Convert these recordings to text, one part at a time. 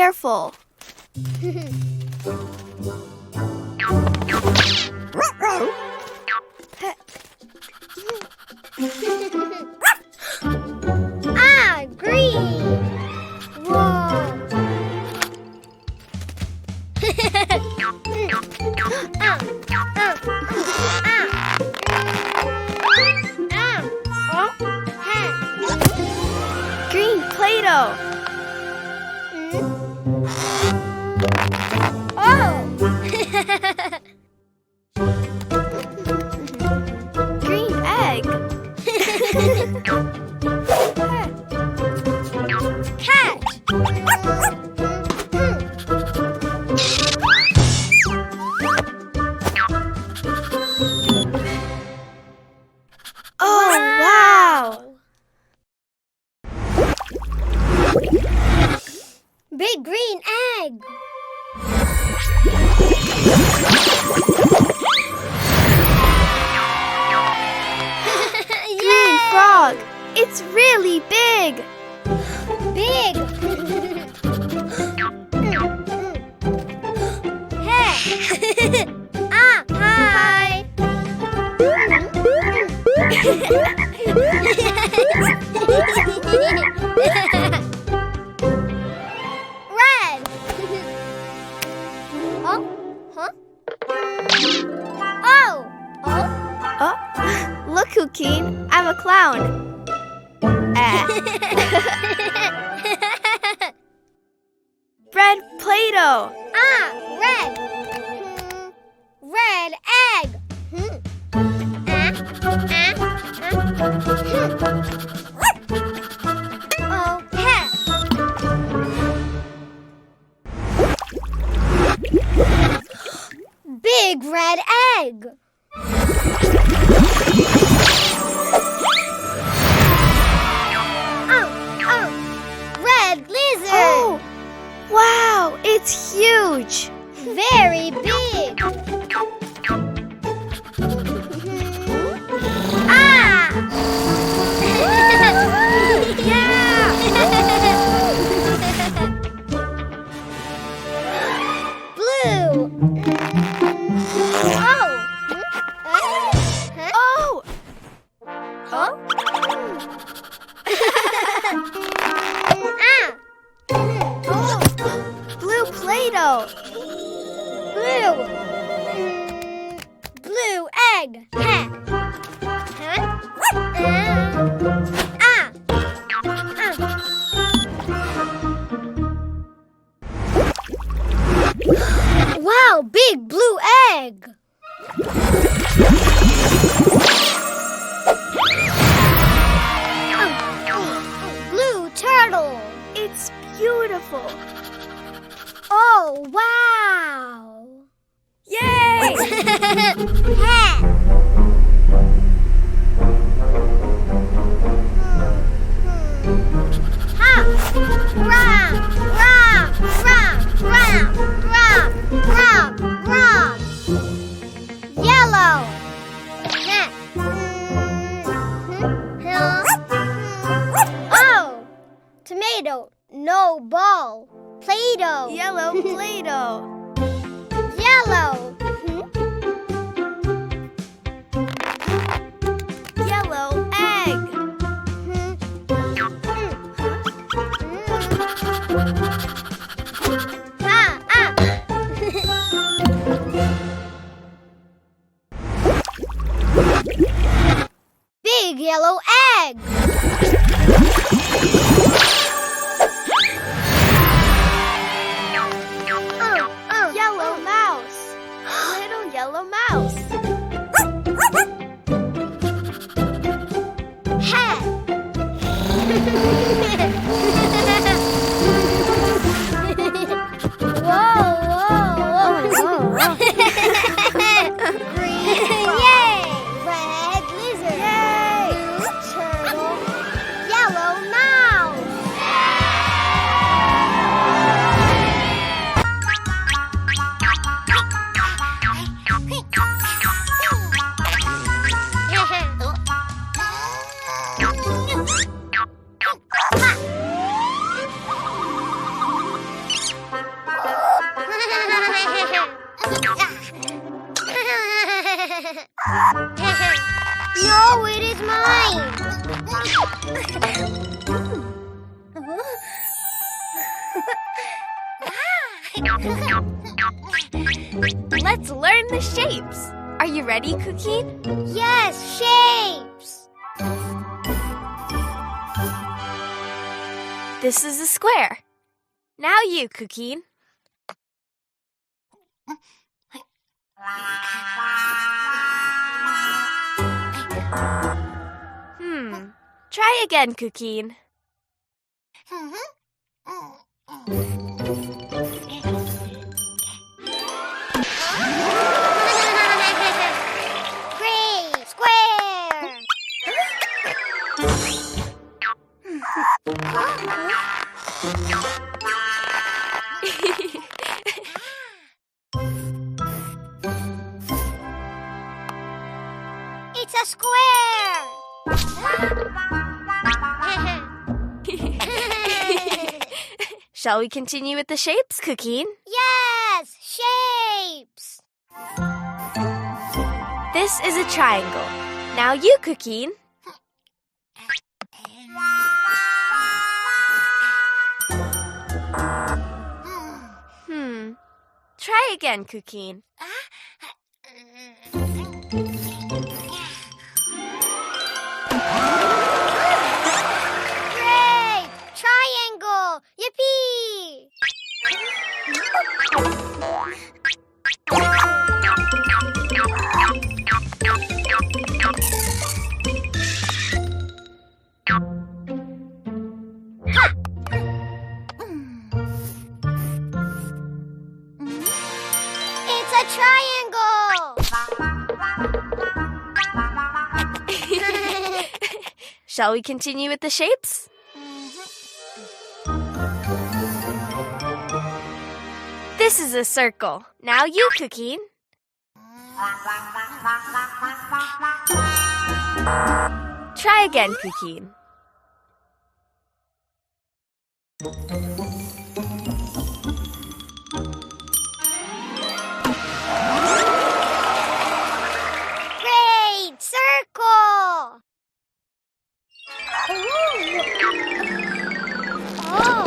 careful. Ah, green! Whoa! Green Play-Doh. Oh! Green egg. Cat! Oh, wow! Big green egg! Green frog. It's really big. Big! Hey! Ah, hi! Red! Oh? Huh? Oh! Oh? Oh, look, Cuquin. I'm a clown. Red Play-Doh. Ah, red. Red egg. Okay. Big red egg. Red lizard. Oh, wow, it's huge. Very big. Ah! Yeah! Blue. Oh. Huh? Oh, Huh? oh, blue Play-Doh. Blue. Blue egg. Huh? Wow, big blue egg. Blue turtle. It's beautiful. Oh, wow. Yay! Hat. Ha! Ram! Ram! Ram! Ram! Ram! Ram! Ram! Yellow. Oh! Tomato. No ball. Play-Doh. Yellow Play-Doh. Yellow. Yellow egg. Big yellow egg. Yellow mouse. the shapes. Are you ready, Cuquin? Yes, shapes. This is a square. Now you, Cuquin. Try again, Cuquin. Great, square. It's a square. Shall we continue with the shapes, Cuquin? Yes, shapes. This is a triangle. Now you, Cuquin. Try again, Cuquin. Great! Triangle! Yippee! It's a triangle! Shall we continue with the shapes? This is a circle. Now you, Cuquin. Try again, Cuquin. Great! Circle! Oh!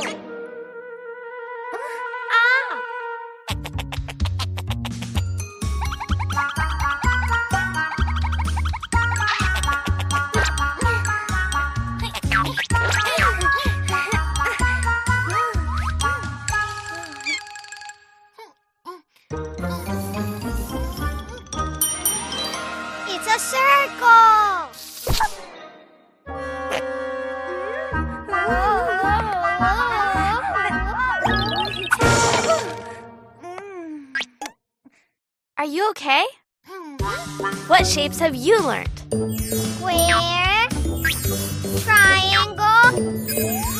It's a circle! Are you okay? What shapes have you learned? Square, triangle,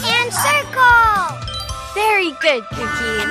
and circle! Very good, Cuquin.